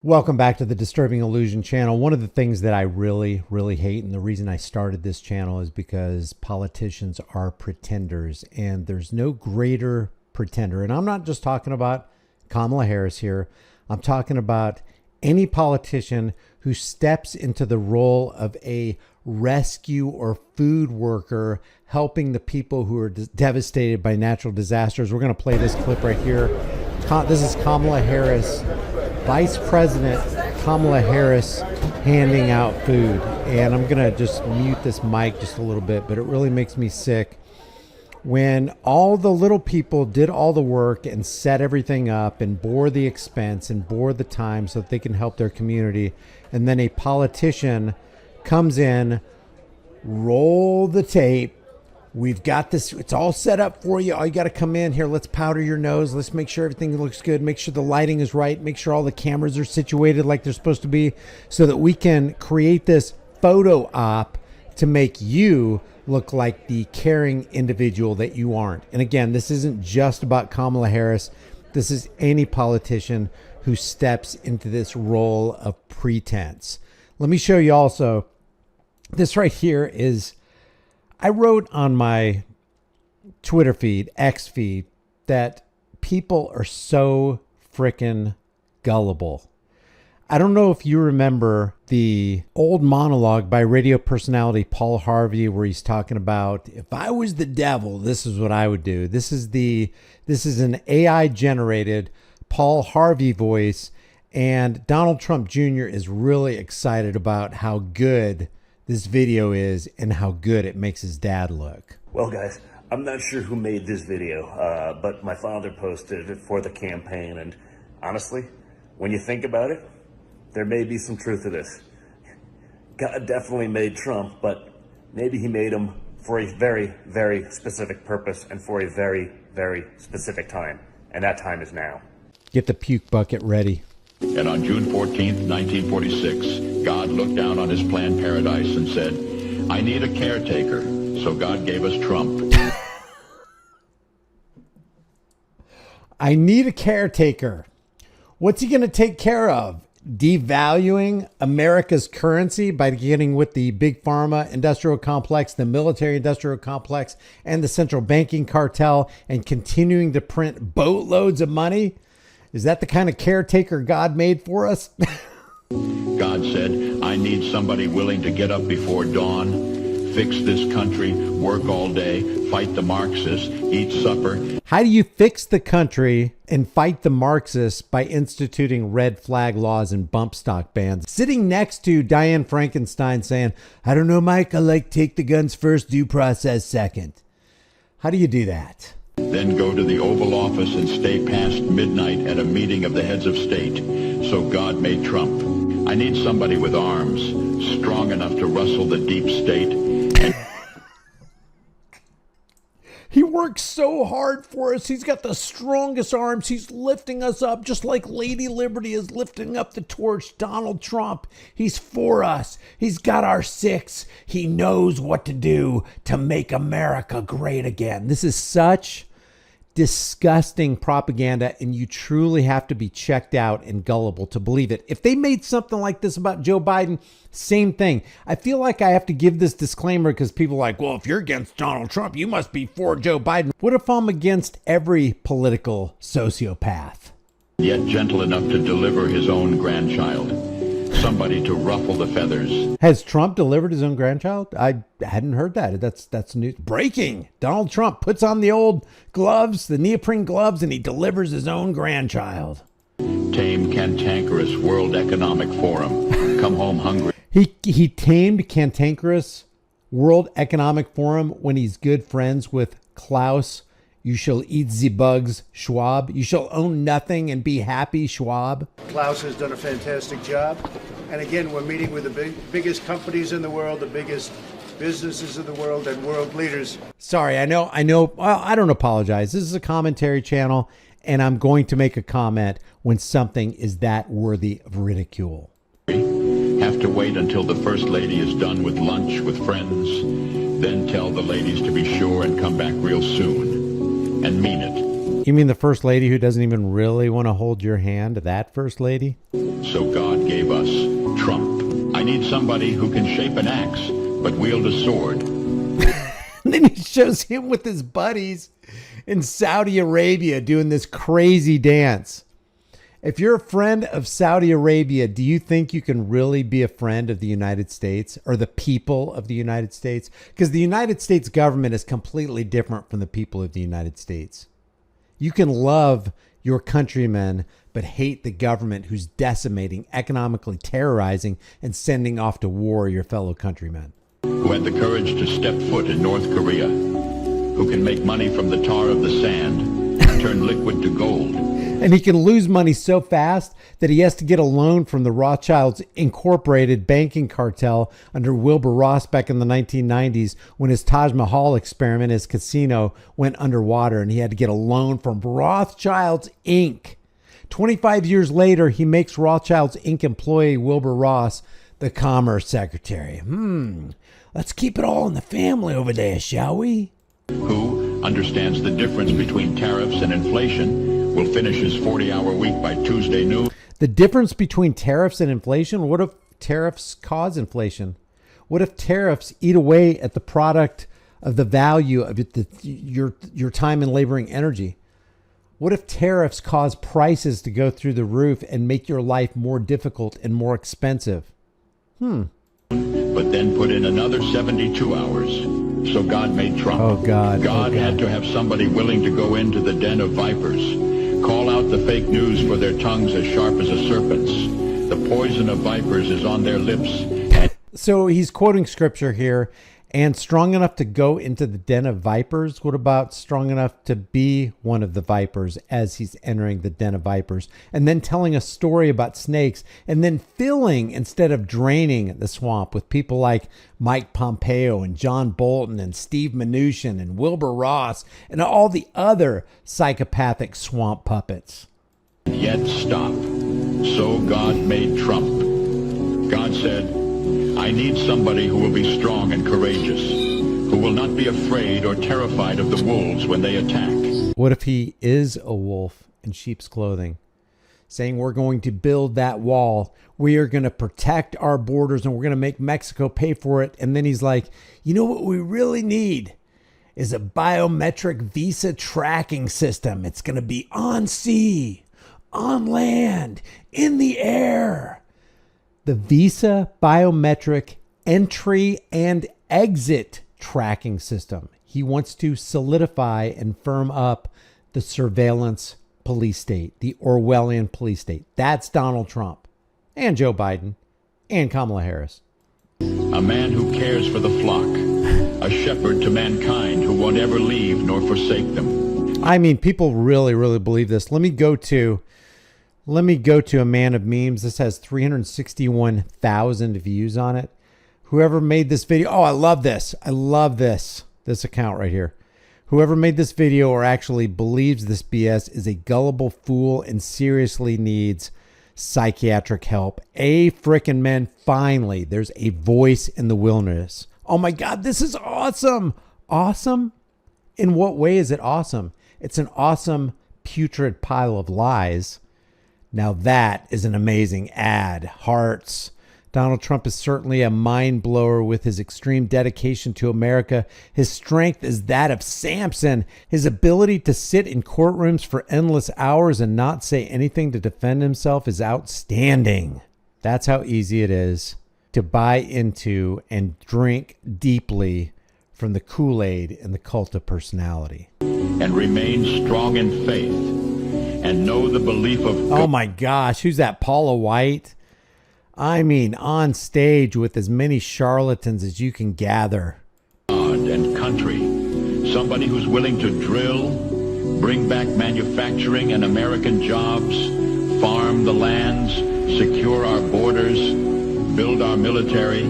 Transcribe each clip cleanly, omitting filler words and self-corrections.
Welcome back to the Disturbing Illusion channel. One of the things that I really hate, and the reason I started this channel, is because politicians are pretenders, and there's no greater pretender. And I'm not just talking about Kamala Harris here. I'm talking about any politician who steps into the role of a rescue or food worker helping the people who are devastated by natural disasters. We're going to play this clip right here. This is Kamala Harris, Vice President Kamala Harris, handing out food. And I'm going to just mute this mic just a little bit, but it really makes me sick when all the little people did all the work and set everything up and bore the expense and bore the time so that they can help their community. And then a politician comes in, roll the tape. We've got this. It's all set up for you. All you got to come in here. Let's powder your nose. Let's make sure everything looks good. Make sure the lighting is right. Make sure all the cameras are situated like they're supposed to be so that we can create this photo op to make you look like the caring individual that you aren't. And again, this isn't just about Kamala Harris. This is any politician who steps into this role of pretense. Let me show you also. This right here is, I wrote on my Twitter feed, X feed, that people are so frickin' gullible. I don't know if you remember the old monologue by radio personality Paul Harvey, where he's talking about, if I was the devil, this is what I would do. This is an AI generated Paul Harvey voice, and Donald Trump Jr. is really excited about how good this video is and how good it makes his dad look. Well, guys, I'm not sure who made this video, but my father posted it for the campaign, and honestly, when you think about it, there may be some truth to this. God definitely made Trump, but maybe he made him for a very specific purpose and for a very specific time, and that time is now. Get the puke bucket ready. And on June 14th, 1946, God looked down on his planned paradise and said, I need a caretaker. So God gave us Trump. I need a caretaker. What's he going to take care of? Devaluing America's currency by getting with the big pharma industrial complex, the military industrial complex, and the central banking cartel, and continuing to print boatloads of money? Is that the kind of caretaker God made for us? God said, I need somebody willing to get up before dawn, fix this country, work all day, fight the Marxists, eat supper. How do you fix the country and fight the Marxists? By instituting red flag laws and bump stock bans. Sitting next to Diane Frankenstein saying, I don't know, Mike, I like take the guns first, due process second. How do you do that? Then go to the Oval Office and stay past midnight at a meeting of the heads of state. So God made Trump. I need somebody with arms, strong enough to rustle the deep state. He works so hard for us. He's got the strongest arms. He's lifting us up just like Lady Liberty is lifting up the torch. Donald Trump, he's for us. He's got our six. He knows what to do to make America great again. This is such disgusting propaganda, and you truly have to be checked out and gullible to believe it. If they made something like this about Joe Biden, same thing. I feel like I have to give this disclaimer because people are like, well, if you're against Donald Trump, you must be for Joe Biden. What if I'm against every political sociopath? Yet gentle enough to deliver his own grandchild. Somebody to ruffle the feathers. Has Trump delivered his own grandchild? I hadn't heard that. That's news. Breaking. Donald Trump puts on the old gloves, the neoprene gloves, and he delivers his own grandchild. Tame cantankerous World Economic Forum. Come home hungry. He tamed cantankerous World Economic Forum when he's good friends with Klaus. You shall eat the bugs, Schwab. You shall own nothing and be happy, Schwab. Klaus has done a fantastic job. And again, we're meeting with the biggest companies in the world, the biggest businesses in the world, and world leaders. Sorry, I know. Well, I don't apologize. This is a commentary channel, and I'm going to make a comment when something is that worthy of ridicule. Have to wait until the First Lady is done with lunch with friends. Then tell the ladies to be sure and come back real soon. And mean it. You mean the first lady who doesn't even really want to hold your hand? That first lady? So God gave us Trump. I need somebody who can shape an axe, but wield a sword. And then he shows him with his buddies in Saudi Arabia doing this crazy dance. If you're a friend of Saudi Arabia, do you think you can really be a friend of the United States or the people of the United States? Because the United States government is completely different from the people of the United States. You can love your countrymen, but hate the government who's decimating, economically terrorizing, and sending off to war your fellow countrymen. Who had the courage to step foot in North Korea, who can make money from the tar of the sand, turn liquid to gold. And he can lose money so fast that he has to get a loan from the Rothschilds Incorporated banking cartel under Wilbur Ross back in the 1990s when his Taj Mahal experiment, his casino, went underwater, and he had to get a loan from Rothschilds Inc. 25 years later, he makes Rothschilds Inc. employee Wilbur Ross the Commerce Secretary. Let's keep it all in the family over there, shall we? Who understands the difference between tariffs and inflation, will finish his 40-hour week by Tuesday noon. The difference between tariffs and inflation? What if tariffs cause inflation? What if tariffs eat away at the product of the value of your time and laboring energy? What if tariffs cause prices to go through the roof and make your life more difficult and more expensive? But then put in another 72 hours. So God made Trump. Oh, God. God had to have somebody willing to go into the den of vipers, call out the fake news for their tongues as sharp as a serpent's. The poison of vipers is on their lips. So he's quoting scripture here. And strong enough to go into the den of vipers? What about strong enough to be one of the vipers as he's entering the den of vipers? And then telling a story about snakes, and then filling instead of draining the swamp with people like Mike Pompeo and John Bolton and Steve Mnuchin and Wilbur Ross and all the other psychopathic swamp puppets. Yet stop. So God made Trump. God said, I need somebody who will be strong and courageous, who will not be afraid or terrified of the wolves when they attack. What if he is a wolf in sheep's clothing, saying we're going to build that wall, we are going to protect our borders, and we're going to make Mexico pay for it? And then he's like, you know what we really need is a biometric visa tracking system. It's going to be on sea, on land, in the air. The Visa biometric entry and exit tracking system. He wants to solidify and firm up the surveillance police state, the Orwellian police state. That's Donald Trump and Joe Biden and Kamala Harris. A man who cares for the flock, a shepherd to mankind who won't ever leave nor forsake them. I mean, people really, really believe this. Let me go to a man of memes. This has 361,000 views on it. Whoever made this video. Oh, I love this. I love this account right here. Whoever made this video or actually believes this BS is a gullible fool and seriously needs psychiatric help. Frickin' men, finally, there's a voice in the wilderness. Oh my God, this is awesome. Awesome? In what way is it awesome? It's an awesome, putrid pile of lies. Now that is an amazing ad. Hearts. Donald Trump is certainly a mind blower with his extreme dedication to America. His strength is that of Samson. His ability to sit in courtrooms for endless hours and not say anything to defend himself is outstanding. That's how easy it is to buy into and drink deeply from the Kool-Aid and the cult of personality. And remain strong in faith. And know the belief of God. Oh my gosh, who's that? Paula White? I mean, on stage with as many charlatans as you can gather. God and country. Somebody who's willing to drill, bring back manufacturing and American jobs, farm the lands, secure our borders, build our military.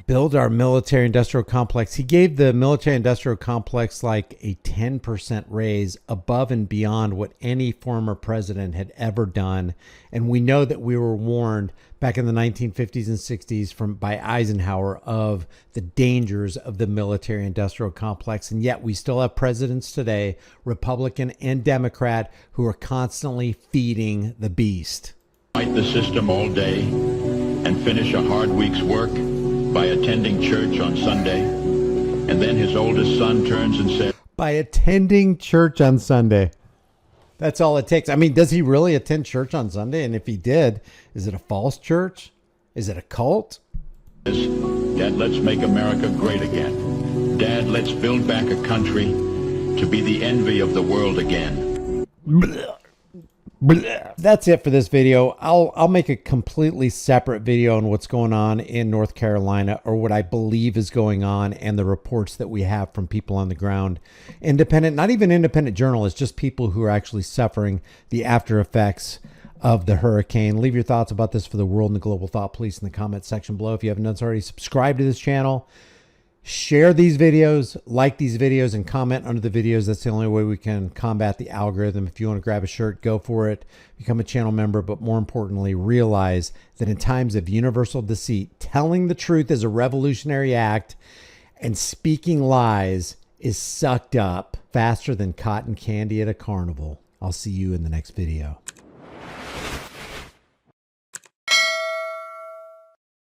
build our military industrial complex. He gave the military industrial complex like a 10% raise above and beyond what any former president had ever done. And we know that we were warned back in the 1950s and 60s by Eisenhower of the dangers of the military industrial complex. And yet we still have presidents today, Republican and Democrat, who are constantly feeding the beast. Fight the system all day and finish a hard week's work by attending church on Sunday. And then his oldest son turns and says, by attending church on Sunday. That's all it takes. I mean, does he really attend church on Sunday? And if he did, is it a false church? Is it a cult? Dad, let's make America great again. Dad, let's build back a country to be the envy of the world again. That's it for this video. I'll make a completely separate video on what's going on in North Carolina, or what I believe is going on, and the reports that we have from people on the ground. Independent, not even independent journalists, just people who are actually suffering the after effects of the hurricane. Leave your thoughts about this for the world and the global thought police in the comment section below. If you haven't done so already, subscribe to this channel. Share these videos, like these videos, and comment under the videos. That's the only way we can combat the algorithm. If you want to grab a shirt, go for it. Become a channel member. But more importantly, realize that in times of universal deceit, telling the truth is a revolutionary act, and speaking lies is sucked up faster than cotton candy at a carnival. I'll see you in the next video.